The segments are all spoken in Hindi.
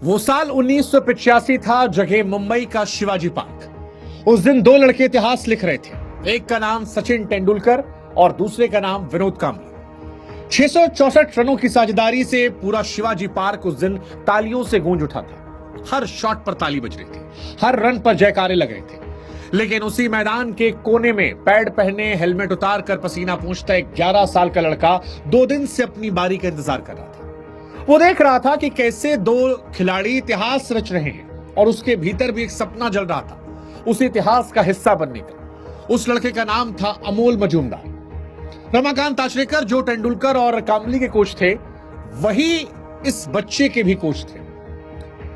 वो साल 1985 था, जगह मुंबई का शिवाजी पार्क। उस दिन दो लड़के इतिहास लिख रहे थे। एक का नाम सचिन तेंदुलकर और दूसरे का नाम विनोद कांबली। 664 रनों की साझेदारी से पूरा शिवाजी पार्क उस दिन तालियों से गूंज उठा था। हर शॉट पर ताली बज रही थी, हर रन पर जयकारे लग रहे थे। लेकिन उसी मैदान के कोने में पैड पहने, हेलमेट उतार कर पसीना पोंछता एक 11 साल का लड़का 2 दिन से अपनी बारी का इंतजार कर रहा था। वो देख रहा था कि कैसे दो खिलाड़ी इतिहास रच रहे हैं और उसके भीतर भी एक सपना जल रहा था उस इतिहास का हिस्सा बनने का। उस लड़के का नाम था अमोल मजूमदार। रमाकांत आचरेकर जो तेंदुलकर और कांबली के कोच थे, वही इस बच्चे के भी कोच थे।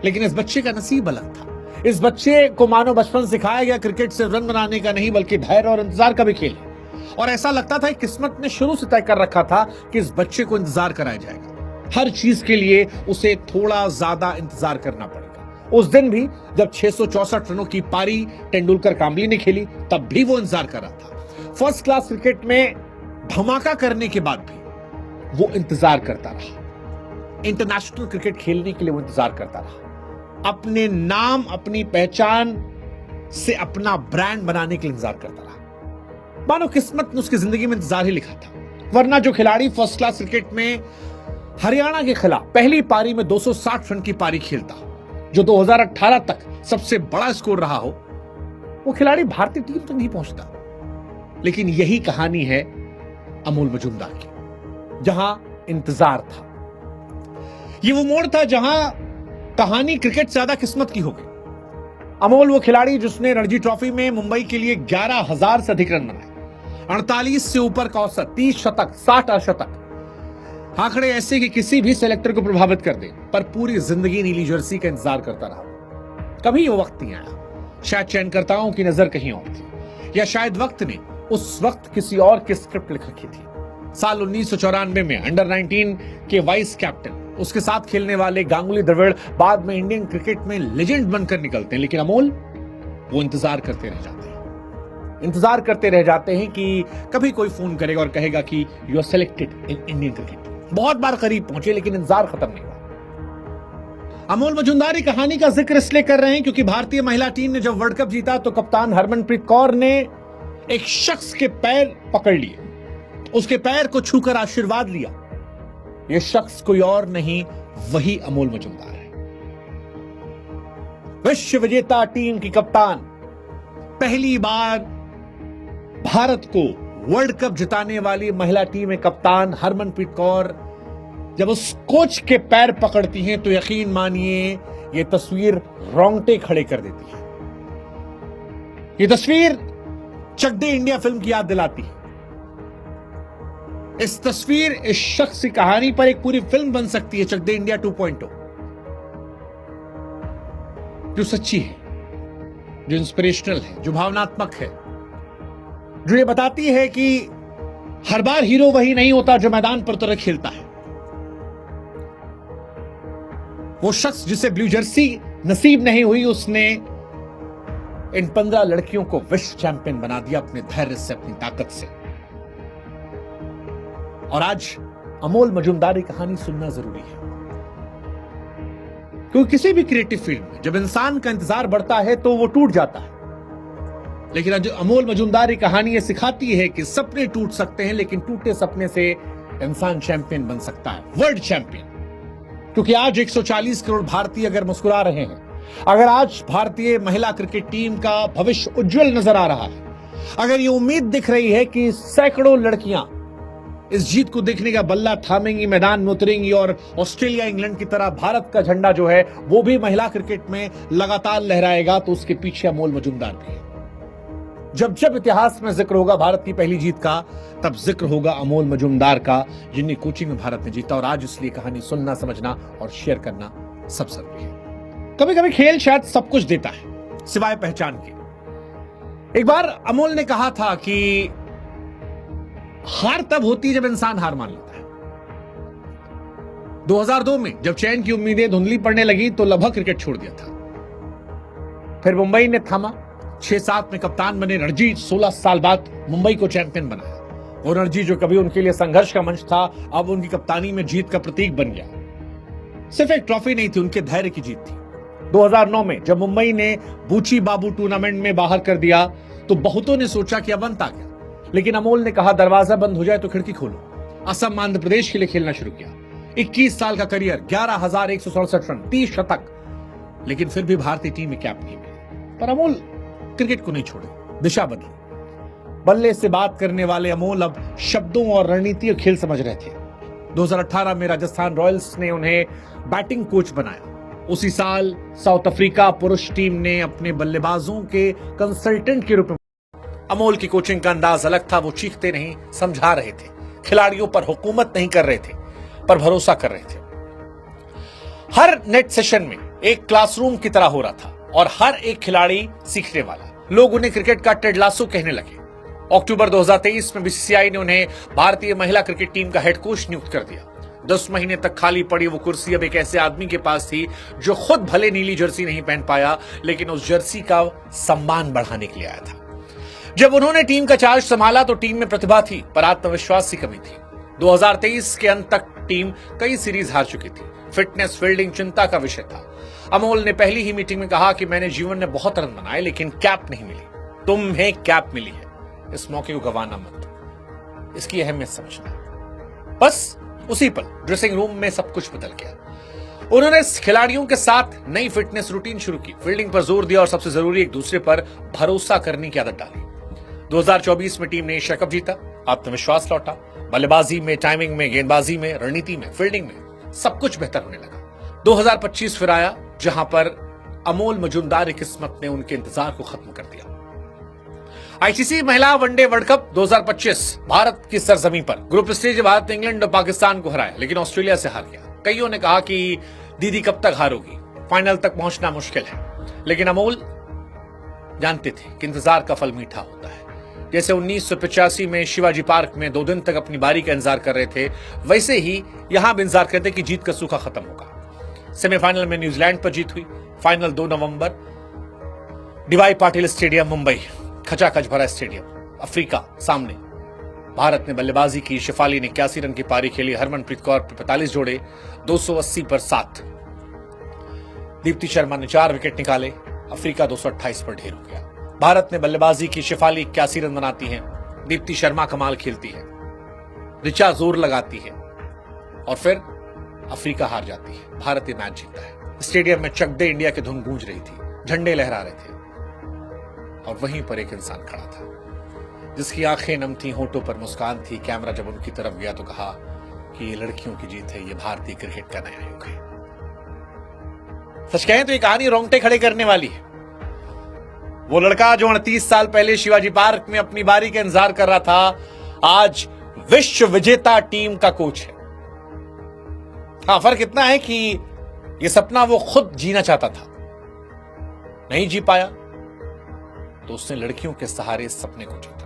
लेकिन इस बच्चे का नसीब अलग था। इस बच्चे को मानो बचपन सिखाया गया क्रिकेट से रन बनाने का नहीं, बल्कि धैर्य और इंतजार का भी खेल है। और ऐसा लगता था किस्मत ने शुरू से तय कर रखा था कि इस बच्चे को इंतजार कराया जाएगा। हर चीज के लिए उसे थोड़ा ज्यादा इंतजार करना पड़ेगा। उस दिन भी जब 664 रनों की पारी तेंदुलकर कांबली ने खेली, तब भी वो इंतजार कर रहा था। फर्स्ट क्लास क्रिकेट में धमाका करने के बाद भी वो इंतजार करता रहा। इंटरनेशनल क्रिकेट खेलने के लिए वो इंतजार करता रहा। अपने नाम, अपनी पहचान से अपना ब्रांड बनाने के लिए इंतजार करता रहा। मानो किस्मत ने उसकी जिंदगी में इंतजार ही लिखा था। वरना जो खिलाड़ी फर्स्ट क्लास क्रिकेट में हरियाणा के खिलाफ पहली पारी में 260 रन की पारी खेलता, जो 2018 तक सबसे बड़ा स्कोर रहा हो, वो खिलाड़ी भारतीय टीम तक नहीं पहुंचता। लेकिन यही कहानी है अमोल मजूमदार की, जहां इंतजार था। ये वो मोड़ था जहां कहानी क्रिकेट से ज्यादा किस्मत की हो गई। अमोल वो खिलाड़ी जिसने रणजी ट्रॉफी में मुंबई के लिए 11,000 से अधिक रन बनाए, 48 से ऊपर का औसत, 30 शतक, 60 अर्धशतक। आंकड़े ऐसे कि किसी भी सेलेक्टर को प्रभावित कर दे, पर पूरी जिंदगी नीली जर्सी का इंतजार करता रहा। कभी वो वक्त नहीं आया। शायद चयनकर्ताओं की नजर कहीं और थी, या शायद वक्त ने उस वक्त किसी और की स्क्रिप्ट लिख रखी थी। साल 1994 में अंडर 19 के वाइस कैप्टन, उसके साथ खेलने वाले गांगुली द्रविड़ बाद में इंडियन क्रिकेट में लेजेंड बनकर निकलते हैं। लेकिन अमोल वो इंतजार करते रह जाते हैं। इंतजार करते रह जाते हैं कि कभी कोई फोन करेगा और कहेगा कि you are selected in Indian cricket. बहुत बार करीब पहुंचे, लेकिन इंतजार खत्म नहीं हुआ। अमोल मजूमदार की कहानी का जिक्र इसलिए कर रहे हैं क्योंकि भारतीय महिला टीम ने जब वर्ल्ड कप जीता तो कप्तान हरमनप्रीत कौर ने एक शख्स के पैर पकड़ लिए, उसके पैर को छूकर आशीर्वाद लिया। यह शख्स कोई और नहीं, वही अमोल मजूमदार है। विश्व विजेता टीम की कप्तान, पहली बार भारत को वर्ल्ड कप जिताने वाली महिला टीम में कप्तान हरमनप्रीत कौर जब उस कोच के पैर पकड़ती हैं तो यकीन मानिए यह तस्वीर रोंगटे खड़े कर देती है। यह तस्वीर चक दे इंडिया फिल्म की याद दिलाती है। इस तस्वीर, इस शख्स की कहानी पर एक पूरी फिल्म बन सकती है, चक दे इंडिया 2.0, जो सच्ची है, जो इंस्पिरेशनल है, जो भावनात्मक है, जो ये बताती है कि हर बार हीरो वही नहीं होता जो मैदान पर उतर खेलता है। वो शख्स जिसे ब्लू जर्सी नसीब नहीं हुई, उसने इन 15 लड़कियों को विश्व चैंपियन बना दिया अपने धैर्य से, अपनी ताकत से। और आज अमोल मजूमदार की कहानी सुनना जरूरी है, क्योंकि किसी भी क्रिएटिव फील्ड में जब इंसान का इंतजार बढ़ता है तो वो टूट जाता है। लेकिन आज अमोल मजूमदार की कहानी ये सिखाती है कि सपने टूट सकते हैं, लेकिन टूटे सपने से इंसान चैंपियन बन सकता है, वर्ल्ड चैंपियन। क्योंकि आज 140 करोड़ भारतीय अगर मुस्कुरा रहे हैं, अगर आज भारतीय महिला क्रिकेट टीम का भविष्य उज्जवल नजर आ रहा है, अगर ये उम्मीद दिख रही है कि सैकड़ों लड़कियां इस जीत को देखने का बल्ला थामेंगी, मैदान में उतरेंगी और ऑस्ट्रेलिया, इंग्लैंड की तरह भारत का झंडा जो है वो भी महिला क्रिकेट में लगातार लहराएगा, तो उसके पीछे अमोल मजूमदार भी है। जब जब इतिहास में जिक्र होगा भारत की पहली जीत का, तब जिक्र होगा अमोल मजूमदार का, जिन्हें कोचिंग में भारत ने जीता। और आज इसलिए कहानी सुनना, समझना और शेयर करना सब जरूरी है। कभी कभी खेल शायद सब कुछ देता है सिवाय पहचान के। एक बार अमोल ने कहा था कि हार तब होती है जब इंसान हार मान लेता है। 2002 में जब चैन की उम्मीदें धुंधली पड़ने लगी तो लगभग क्रिकेट छोड़ दिया था। फिर मुंबई ने थामा, 6-7 में कप्तान बने। रणजी 16 साल बाद मुंबई को चैंपियन बनाया। वो रणजी जो कभी उनके लिए संघर्ष का मंच था, अब उनकी कप्तानी में जीत का प्रतीक बन गया। सिर्फ एक ट्रॉफी नहीं थी, उनके धैर्य की जीत थी। 2009 में जब मुंबई ने बूची बाबू टूर्नामेंट में बाहर कर दिया तो बहुतों ने सोचा कि अब अंत आ गया, लेकिन अमोल ने कहा दरवाजा बंद हो जाए तो खिड़की खोलो। असम आंध्र प्रदेश के लिए खेलना शुरू किया। 21 साल का करियर, 11,167 रन, 30 शतक, लेकिन फिर भी भारतीय टीम में कैप नहीं मिली। पर अमोल क्रिकेट को नहीं छोड़े, दिशा बदली। बल्ले से बात करने वाले अमोल अब शब्दों और रणनीति और खेल समझ रहे थे। 2018 में राजस्थान रॉयल्स ने उन्हें बैटिंग कोच बनाया। उसी साल साउथ अफ्रीका पुरुष टीम ने अपने बल्लेबाजों के कंसल्टेंट के रूप में। अमोल की कोचिंग का अंदाज अलग था। वो चीखते नहीं, समझा रहे थे। खिलाड़ियों पर हुकूमत नहीं कर रहे थे, पर भरोसा कर रहे थे। हर नेट सेशन में एक क्लासरूम की तरह हो रहा था और हर एक खिलाड़ी सीखने वाला। लोग उन्हें क्रिकेट का टेड लासो कहने लगे। अक्टूबर 2023 में बीसीसीआई ने उन्हें भारतीय महिला क्रिकेट टीम का हेड कोच नियुक्त कर दिया। 10 महीने तक खाली पड़ी वो कुर्सी अब एक ऐसे आदमी के पास थी जो खुद भले नीली जर्सी नहीं पहन पाया, लेकिन उस जर्सी का सम्मान बढ़ाने के लिए आया था। जब उन्होंने टीम का चार्ज संभाला तो टीम में प्रतिभा थी, पर आत्मविश्वास की कमी थी। 2023 के अंत तक टीम कई सीरीज हार चुकी थी। फिटनेस, फील्डिंग चिंता का विषय था। अमोल ने पहली ही मीटिंग में कहा कि मैंने जीवन में बहुत रन बनाए, लेकिन कैप नहीं मिली। तुम्हें कैप मिली है, इस मौके को गंवाना मत। इसकी अहमियत समझना। बस उसी पल ड्रेसिंग रूम में सब कुछ बदल गया। उन्होंने खिलाड़ियों के साथ नई फिटनेस रूटीन शुरू की, फील्डिंग पर जोर दिया और सबसे जरूरी एक दूसरे पर भरोसा करने की आदत डाली। 2024 में टीम ने एशिया कप जीता, आत्मविश्वास लौटा। बल्लेबाजी में, टाइमिंग में, गेंदबाजी में, रणनीति में, फील्डिंग में सब कुछ बेहतर होने लगा। 2025 फिर आया, जहां पर अमोल मजूमदार की किस्मत ने उनके इंतजार को खत्म कर दिया। आईसीसी महिला वनडे वर्ल्ड कप 2025 भारत की सरजमीं पर ग्रुप स्टेज भारत ने इंग्लैंड और पाकिस्तान को हराया, लेकिन ऑस्ट्रेलिया से हार गया। कईयों ने कहा कि दीदी कब तक हारोगी, फाइनल तक पहुंचना मुश्किल है, लेकिन अमोल जानते थे कि इंतजार का फल मीठा होता है। जैसे 1985 में शिवाजी पार्क में 2 दिन तक अपनी बारी का इंतजार कर रहे थे, वैसे ही यहां भी इंतजार करते कि जीत का सूखा खत्म होगा। सेमीफाइनल में न्यूजीलैंड पर जीत हुई। फाइनल 2 नवंबर डीवाई पाटिल स्टेडियम, मुंबई, खचाखच भरा स्टेडियम, अफ्रीका सामने। भारत ने बल्लेबाजी की। शेफाली ने 81 रन की पारी खेली। हरमनप्रीत कौर 45 जोड़े, 280 पर 7। दीप्ति शर्मा ने 4 विकेट निकाले। अफ्रीका 228 पर ढेर हो गया। भारत ने बल्लेबाजी की। शेफाली 81 रन बनाती हैं। दीप्ति शर्मा कमाल खेलती है। ऋचा जोर लगाती है और फिर अफ्रीका हार जाती है। भारत ये मैच जीतता है। स्टेडियम में चक दे इंडिया की धुन गूंज रही थी, झंडे लहरा रहे थे और वहीं पर एक इंसान खड़ा था जिसकी आंखें नम थी, होठों पर मुस्कान थी। कैमरा जब उनकी तरफ गया तो कहा कि ये लड़कियों की जीत है, ये भारतीय क्रिकेट का नया युग है। सच कहें तो ये कहानी रोंगटे खड़े करने वाली है। वो लड़का जो 38 साल पहले शिवाजी पार्क में अपनी बारी का इंतजार कर रहा था, आज विश्व विजेता टीम का कोच है। हाँ, फर्क इतना है कि ये सपना वो खुद जीना चाहता था, नहीं जी पाया तो उसने लड़कियों के सहारे इस सपने को जीता।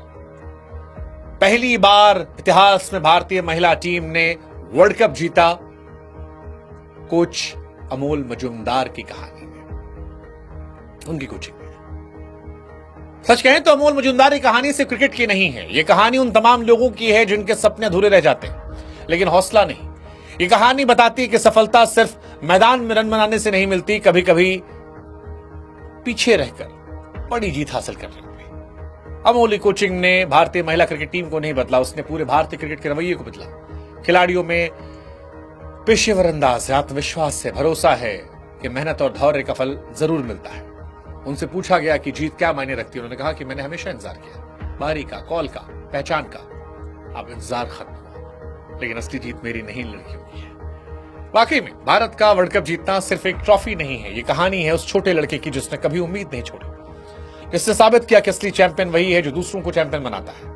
पहली बार इतिहास में भारतीय महिला टीम ने वर्ल्ड कप जीता, कोच अमोल मजूमदार की कहानी में, उनकी कोचिंग में। सच कहें तो अमोल मजूमदार की कहानी सिर्फ क्रिकेट की नहीं है, यह कहानी उन तमाम लोगों की है जिनके सपने अधूरे रह जाते हैं लेकिन हौसला नहीं। ये कहानी बताती है कि सफलता सिर्फ मैदान में रन बनाने से नहीं मिलती, कभी कभी पीछे रहकर बड़ी जीत हासिल करने में। अमोल की कोचिंग ने भारतीय महिला क्रिकेट टीम को नहीं बदला, उसने पूरे भारतीय क्रिकेट के रवैये को बदला। खिलाड़ियों में पेशेवर अंदाज है, आत्मविश्वास है, भरोसा है कि मेहनत और धैर्य का फल जरूर मिलता है। उनसे पूछा गया कि जीत क्या मायने रखती है, उन्होंने कहा कि मैंने हमेशा इंतजार किया, बारी का, कॉल का, पहचान का। अब इंतजार खत्म हुआ, लेकिन असली जीत मेरी नहीं, लड़कियों की है। वाकई में भारत का वर्ल्ड कप जीतना सिर्फ एक ट्रॉफी नहीं है, ये कहानी है उस छोटे लड़के की जिसने कभी उम्मीद नहीं छोड़ी, जिसने साबित किया कि असली चैंपियन वही है जो दूसरों को चैंपियन बनाता है।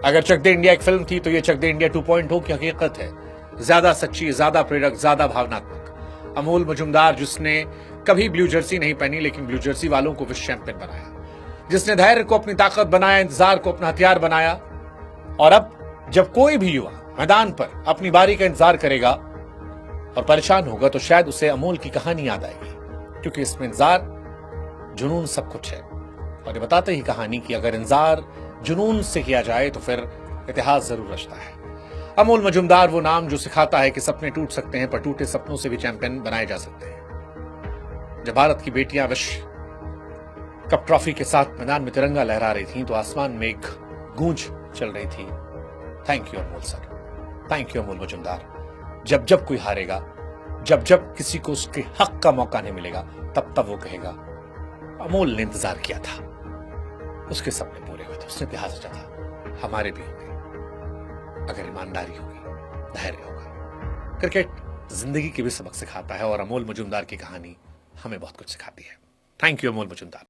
अगर चक दे इंडिया एक फिल्म थी तो ये चक दे इंडिया 2.0 की हकीकत है, ज्यादा सच्ची, ज्यादा प्रेरक, ज्यादा भावनात्मक। अमोल मजूमदार जिसने कभी ब्लू जर्सी नहीं पहनी लेकिन ब्लू जर्सी वालों को विश्व चैंपियन बनाया, जिसने धैर्य को अपनी ताकत बनाया, इंतजार को अपना हथियार बनाया। और अब जब कोई भी युवा मैदान पर अपनी बारी का इंतजार करेगा और परेशान होगा तो शायद उसे अमोल की कहानी याद आएगी, क्योंकि इसमें इंतजार, जुनून सब कुछ है। और ये बताते ही कहानी कि अगर इंतजार जुनून से किया जाए तो फिर इतिहास जरूर रचता है। अमोल मजुमदार वो नाम जो सिखाता है कि सपने टूट सकते हैं, पर टूटे सपनों से भी चैंपियन बनाए जा सकते हैं। जब भारत की बेटियां विश्व कप ट्रॉफी के साथ मैदान में तिरंगा लहरा रही थीं, तो आसमान में एक गूंज चल रही थी, thank you Amol sir, thank you Amol Majumdar. जब जब कोई हारेगा, जब जब किसी को उसके हक का मौका नहीं मिलेगा, तब तब वो कहेगा अमोल ने इंतजार किया था, उसके सपने पूरे हुए थे, उसने प्यार सोचा था, हमारे भी होंगे अगर ईमानदारी होगी, धैर्य होगा। क्रिकेट जिंदगी के भी सबक सिखाता है और अमोल मजुमदार की कहानी हमें बहुत कुछ सिखाती है। Thank you Amol Majumdar.